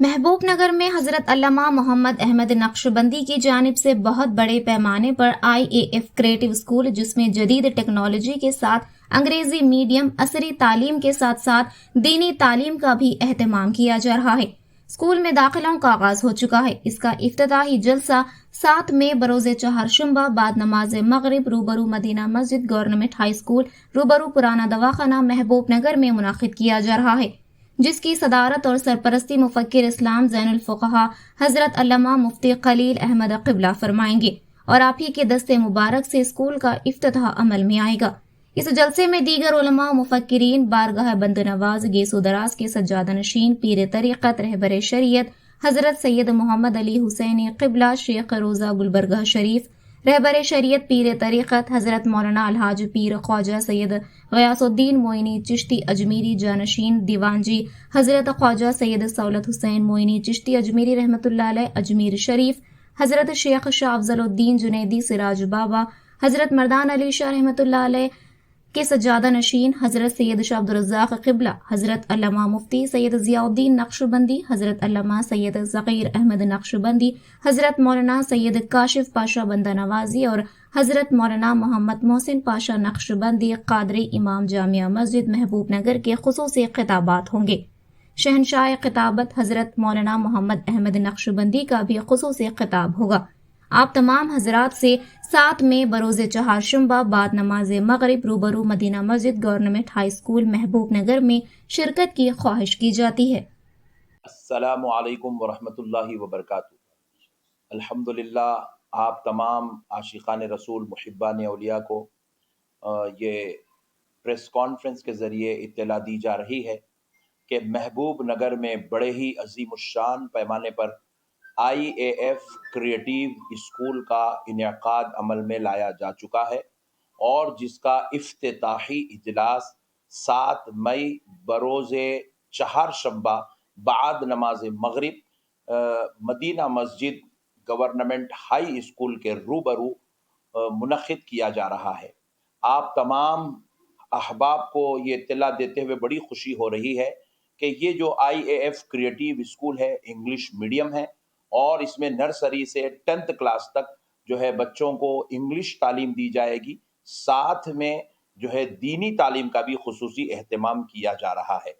محبوب نگر میں حضرت علامہ محمد احمد نقشبندی کی جانب سے بہت بڑے پیمانے پر IAF کریٹو اسکول، جس میں جدید ٹیکنالوجی کے ساتھ انگریزی میڈیم، عصری تعلیم کے ساتھ ساتھ دینی تعلیم کا بھی اہتمام کیا جا رہا ہے۔ اسکول میں داخلوں کا آغاز ہو چکا ہے۔ اس کا افتتاحی جلسہ 7 مئی بروز چہارشنبہ بعد نماز مغرب روبرو مدینہ مسجد گورنمنٹ ہائی اسکول روبرو پرانا دواخانہ محبوب نگر میں منعقد کیا جا رہا ہے، جس کی صدارت اور سرپرستی مفکر اسلام زین الفقہا حضرت علامہ مفتی خلیل احمد قبلہ فرمائیں گے، اور آپ ہی کے دست مبارک سے اسکول کا افتتاح عمل میں آئے گا۔ اس جلسے میں دیگر علماء، مفکرین، بارگاہ بند نواز، گیس و دراز کے سجادہ نشین، پیر طریقت، رہبر شریعت حضرت سید محمد علی حسینی قبلہ، شیخ روضہ گلبرگہ شریف، رہبر شریعت پیر طریقت حضرت مولانا الحاج پیر خواجہ سید غیاث الدین معینی چشتی اجمیری، جانشین دیوان جی حضرت خواجہ سید سولت حسین معینی چشتی اجمیری رحمۃ اللہ علیہ اجمیر شریف، حضرت شیخ شاہ افضل الدین جنیدی سراج بابا، حضرت مردان علی شاہ رحمۃ اللہ علیہ کے سجادہ نشین حضرت سید شاہ عبدالرزاق قبلہ، حضرت علامہ مفتی سید ضیاء الدین نقشبندی، حضرت علامہ سید ذخیر احمد نقشبندی، حضرت مولانا سید کاشف پاشا بندہ نوازی اور حضرت مولانا محمد محسن پاشا نقشبندی قادری امام جامعہ مسجد محبوب نگر کے خصوصی خطابات ہوں گے۔ شہنشاہ خطابت حضرت مولانا محمد احمد نقشبندی کا بھی خصوصی خطاب ہوگا۔ آپ تمام حضرات سے 7 مئی بروز چہارشنبہ بعد نماز مغرب روبرو مدینہ مسجد گورنمنٹ ہائی اسکول محبوب نگر میں شرکت کی خواہش کی جاتی ہے۔ السلام علیکم ورحمۃ اللہ وبرکاتہ۔ الحمدللہ آپ تمام عاشقان رسول، محبان اولیاء کو یہ پریس کانفرنس کے ذریعے اطلاع دی جا رہی ہے کہ محبوب نگر میں بڑے ہی عظیم الشان پیمانے پر IAF کریٹیو اسکول کا انعقاد عمل میں لایا جا چکا ہے، اور جس کا افتتاحی اجلاس 7 مئی بروز چہارشنبہ بعد نماز مغرب مدینہ مسجد گورنمنٹ ہائی اسکول کے روبرو منعقد کیا جا رہا ہے۔ آپ تمام احباب کو یہ اطلاع دیتے ہوئے بڑی خوشی ہو رہی ہے کہ یہ جو IAF کریٹیو اسکول ہے انگلش میڈیم ہے، اور اس میں نرسری سے 10th کلاس تک جو ہے بچوں کو انگلش تعلیم دی جائے گی، ساتھ میں جو ہے دینی تعلیم کا بھی خصوصی اہتمام کیا جا رہا ہے،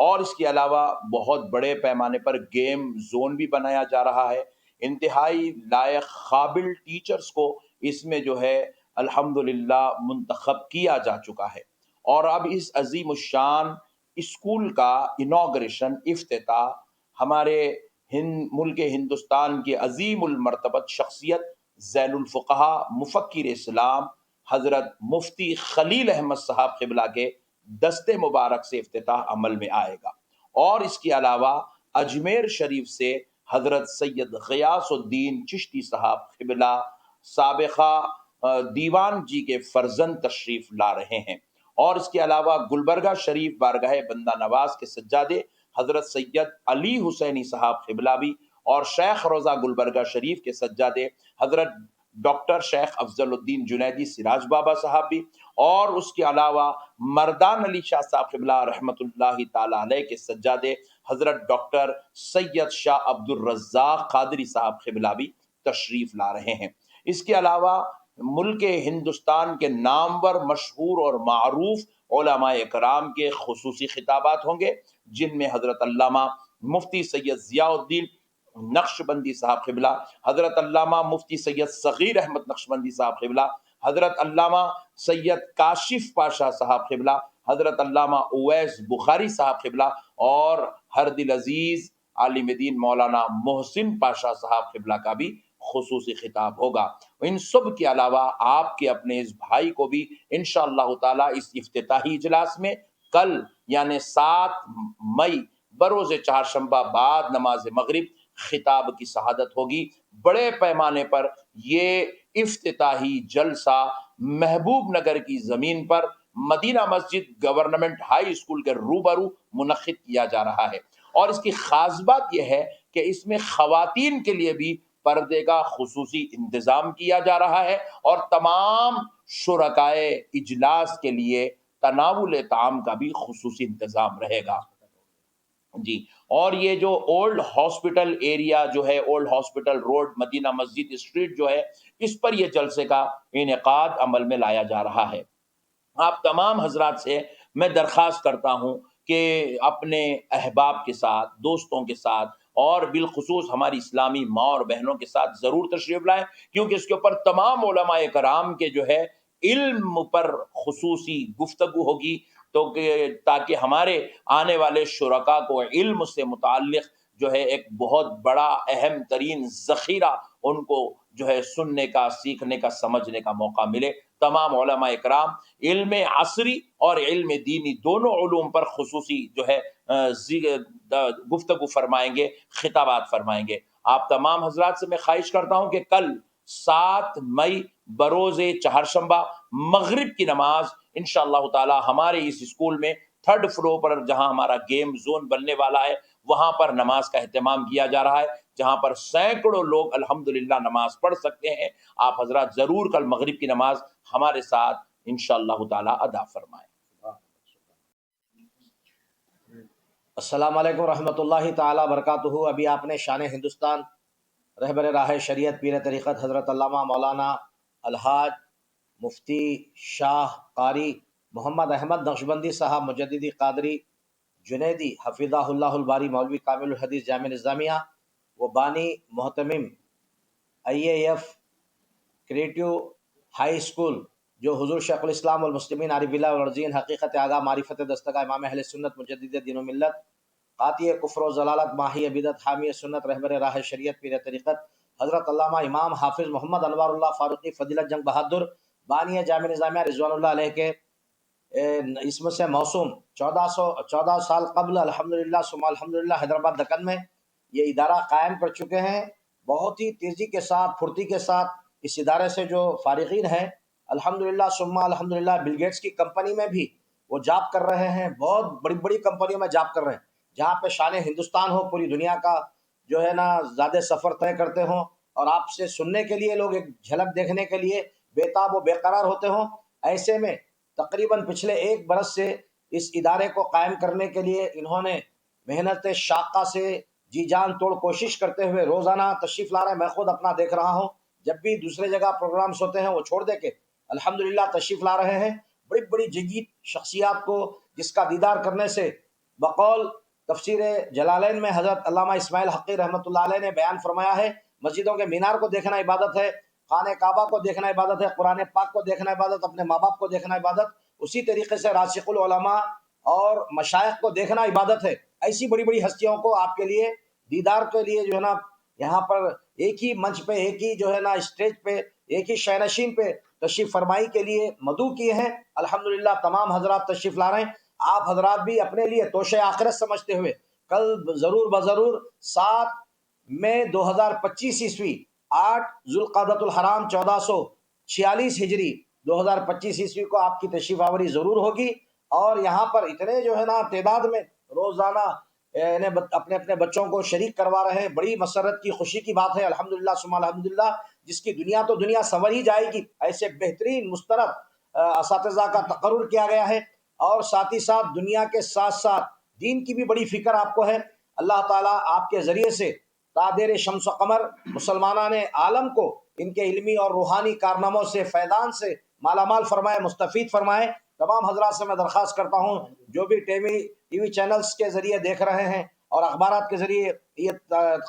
اور اس کے علاوہ بہت بڑے پیمانے پر گیم زون بھی بنایا جا رہا ہے۔ انتہائی لائق قابل ٹیچرز کو اس میں جو ہے الحمدللہ منتخب کیا جا چکا ہے، اور اب اس عظیم الشان اسکول کا انوگریشن، افتتاح ہمارے ملک ہندوستان کے عظیم المرتبت شخصیت زین الفقہا مفکر اسلام حضرت مفتی خلیل احمد صاحب قبلہ کے دست مبارک سے افتتاح عمل میں آئے گا، اور اس کے علاوہ اجمیر شریف سے حضرت سید غیاث الدین چشتی صاحب قبلہ سابقہ دیوان جی کے فرزند تشریف لا رہے ہیں، اور اس کے علاوہ گلبرگہ شریف بارگاہ بندہ نواز کے سجادے حضرت سید علی حسینی صاحب قبلہ بھی، اور شیخ روضہ گلبرگہ شریف کے سجادے حضرت ڈاکٹر شیخ افضل الدین جنیدی سراج بابا صاحب بھی، اور اس کے علاوہ مردان علی شاہ صاحب قبلہ رحمۃ اللہ تعالی علیہ کے سجادے حضرت ڈاکٹر سید شاہ عبدالرزاق قادری صاحب قبلہ بھی تشریف لا رہے ہیں۔ اس کے علاوہ ملک ہندوستان کے نامور، مشہور اور معروف علماء کرام کے خصوصی خطابات ہوں گے، جن میں حضرت علامہ مفتی سید ضیاء الدین نقشبندی صاحب قبلہ، حضرت علامہ مفتی سید صغیر احمد نقشبندی صاحب قبلہ، حضرت علامہ سید کاشف پاشا صاحب قبلہ، حضرت علامہ اویس بخاری صاحب قبلہ، اور ہر دل عزیز عالم دین مولانا محسن پاشا صاحب قبلہ کا بھی خصوصی خطاب ہوگا۔ ان سب کے علاوہ آپ کے اپنے اس بھائی کو بھی انشاءاللہ تعالی اس افتتاحی اجلاس میں کل یعنی 7 مئی بروز چہارشنبہ بعد نماز مغرب خطاب کی شہادت ہوگی۔ بڑے پیمانے پر یہ افتتاحی جلسہ محبوب نگر کی زمین پر مدینہ مسجد گورنمنٹ ہائی اسکول کے روبرو منعقد کیا جا رہا ہے، اور اس کی خاص بات یہ ہے کہ اس میں خواتین کے لیے بھی پردے کا خصوصی انتظام کیا جا رہا ہے، اور تمام شرکائے اجلاس کے لیے تناول طعام کا بھی خصوصی انتظام رہے گا۔ جی، اور یہ جو اولڈ ہاسپٹل ایریا جو ہے، اولڈ ہاسپٹل روڈ مدینہ مسجد اسٹریٹ جو ہے، اس پر یہ جلسے کا انعقاد عمل میں لایا جا رہا ہے۔ آپ تمام حضرات سے میں درخواست کرتا ہوں کہ اپنے احباب کے ساتھ، دوستوں کے ساتھ، اور بالخصوص ہماری اسلامی ماں اور بہنوں کے ساتھ ضرور تشریف لائیں، کیونکہ اس کے اوپر تمام علماء کرام کے جو ہے علم پر خصوصی گفتگو ہوگی، تو تاکہ ہمارے آنے والے شرکا کو علم سے متعلق جو ہے ایک بہت بڑا اہم ترین ذخیرہ ان کو جو ہے سننے کا، سیکھنے کا، سمجھنے کا موقع ملے۔ تمام علماء اکرام علم عصری اور علم دینی دونوں علوم پر خصوصی جو ہے گفتگو فرمائیں گے، خطابات فرمائیں گے۔ آپ تمام حضرات سے میں خواہش کرتا ہوں کہ کل 7 مئی بروز چہارشنبہ مغرب کی نماز انشاءاللہ تعالی ہمارے اس اسکول میں 3rd فلور پر جہاں ہمارا گیم زون بننے والا ہے، وہاں پر نماز کا اہتمام کیا جا رہا ہے، جہاں پر سینکڑوں لوگ الحمدللہ نماز پڑھ سکتے ہیں۔ آپ حضرات ضرور کل مغرب کی نماز ہمارے ساتھ انشاءاللہ تعالی ادا فرمائیں۔ السلام علیکم ورحمۃ اللہ تعالیٰ وبرکاتہ۔ ابھی آپ نے شان ہندوستان رہبر راہ شریعت پیر طریقت حضرت علامہ مولانا الحاج مفتی شاہ قاری محمد احمد نقشبندی صاحب مجددی قادری جنیدی حفظہ اللہ الباری مولوی کامل الحدیث جامع نظامیہ و بانی محتمم IAF کریٹیو ہائی اسکول جو حضور شیخ الاسلام والمسلمین عارف باللہ والرزین حقیقت آگاہ معرفت دستگاہ امام اہل سنت مجدد دین و ملت قاطع کفر و ضلالت ماہی بدعت حامی سنت رہبر راہ شریعت پیر طریقت حضرت علامہ امام حافظ محمد انوار اللہ فاروقی فضیلت جنگ بہادر بانی جامع نظامیہ رضوان اللہ علیہ کے اسم سے موسوم 14 سال قبل الحمدللہ ثم الحمدللہ حیدرآباد دکن میں یہ ادارہ قائم کر چکے ہیں۔ بہت ہی تیزی کے ساتھ، پھرتی کے ساتھ اس ادارے سے جو فارغین ہیں الحمدللہ ثم الحمدللہ بل گیٹس کی کمپنی میں بھی وہ جاب کر رہے ہیں، بہت بڑی بڑی کمپنیوں میں جاب کر رہے ہیں، جہاں پہ شان ہندوستان ہو، پوری دنیا کا جو ہے نا زیادہ سفر طے کرتے ہوں، اور آپ سے سننے کے لیے لوگ ایک جھلک دیکھنے کے لیے بےتاب و بے قرار ہوتے ہوں۔ ایسے میں تقریباً پچھلے 1 برس سے اس ادارے کو قائم کرنے کے لیے انہوں نے محنت شاقہ سے جی جان توڑ کوشش کرتے ہوئے روزانہ تشریف لا رہے ہیں۔ میں خود اپنا دیکھ رہا ہوں، جب بھی دوسرے جگہ پروگرامز ہوتے ہیں وہ چھوڑ دے کے الحمدللہ تشریف لا رہے ہیں۔ بڑی بڑی جگید شخصیات کو جس کا دیدار کرنے سے بقول تفسیر جلالین میں حضرت علامہ اسماعیل حقی رحمۃ اللہ علیہ نے بیان فرمایا ہے، مسجدوں کے مینار کو دیکھنا عبادت ہے، خانہ کعبہ کو دیکھنا عبادت ہے، قرآن پاک کو دیکھنا عبادت، اپنے ماں باپ کو دیکھنا عبادت، اسی طریقے سے راسخ العلماء اور مشائخ کو دیکھنا عبادت ہے۔ ایسی بڑی بڑی ہستیوں کو آپ کے لیے دیدار کے لیے جو ہے نا یہاں پر ایک ہی منچ پہ، ایک ہی جو ہے نا اسٹیج پہ، ایک ہی شینشین پہ تشریف فرمائی کے لیے مدعو کیے ہیں۔ الحمدللہ تمام حضرات تشریف لا رہے ہیں۔ آپ حضرات بھی اپنے لیے توشہ آخرت سمجھتے ہوئے کل ضرور بضرور 7 مئی 2025 عیسوی 8 ذوالقعدۃ الحرام 1446 ہجری 2025 عیسوی کو آپ کی تشریف آوری ضرور ہوگی، اور یہاں پر اتنے جو ہے نا تعداد میں روزانہ اپنے اپنے بچوں کو شریک کروا رہے ہیں، بڑی مسرت کی، خوشی کی بات ہے۔ الحمدللہ ثم الحمدللہ، جس کی دنیا تو دنیا سنور ہی جائے گی، ایسے بہترین مسترد اساتذہ کا تقرر کیا گیا ہے، اور ساتھ ہی ساتھ دنیا کے ساتھ ساتھ دین کی بھی بڑی فکر آپ کو ہے۔ اللہ تعالیٰ آپ کے ذریعے سے تادیر شمس و قمر مسلمانان عالم کو ان کے علمی اور روحانی کارناموں سے، فیضان سے مالا مال فرمائے، مستفید فرمائے۔ تمام حضرات سے میں درخواست کرتا ہوں جو بھی ٹی وی چینلز کے ذریعے دیکھ رہے ہیں اور اخبارات کے ذریعے یہ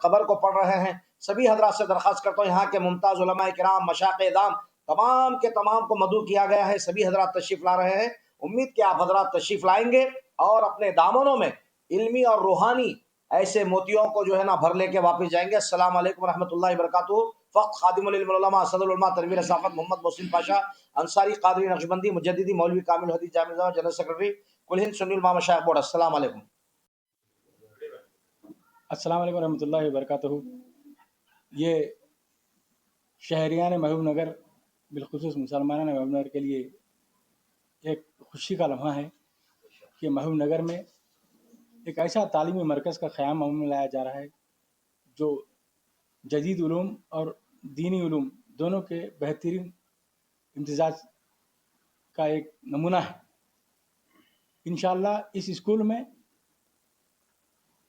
خبر کو پڑھ رہے ہیں، سبھی حضرات سے درخواست کرتا ہوں، یہاں کے ممتاز علماء کرام، مشائخ اعظام تمام کے تمام کو مدعو کیا گیا ہے، سبھی حضرات تشریف لا رہے ہیں۔ امید کہ آپ حضرات تشریف لائیں گے اور اپنے دامنوں میں علمی اور روحانی ایسے موتیوں کو جو ہے نا بھر لے کے واپس جائیں گے۔ السلام علیکم ورحمۃ اللہ وبرکاتہ۔ فقط خادم العلماء صدر العلماء تنویر صافت محمد محسن پاشا انصاری قادری نقشبندی مجددی مولوی کامل حدیث جامع نظامیہ جنرل سیکرٹری کل ہند سنی علماء مشائخ بورڈ۔ السلام علیکم۔ السلام علیکم ورحمۃ اللہ وبرکاتہ۔ یہ شہریان محبوب نگر، بالخصوص مسلمانان محبوب نگر کے لیے ایک خوشی کا لمحہ ہے کہ محبوب نگر میں ایک ایسا تعلیمی مرکز کا قیام عمل میں لایا جا رہا ہے جو جدید علوم اور دینی علوم دونوں کے بہترین امتزاج کا ایک نمونہ ہے۔ انشاءاللہ اس اسکول میں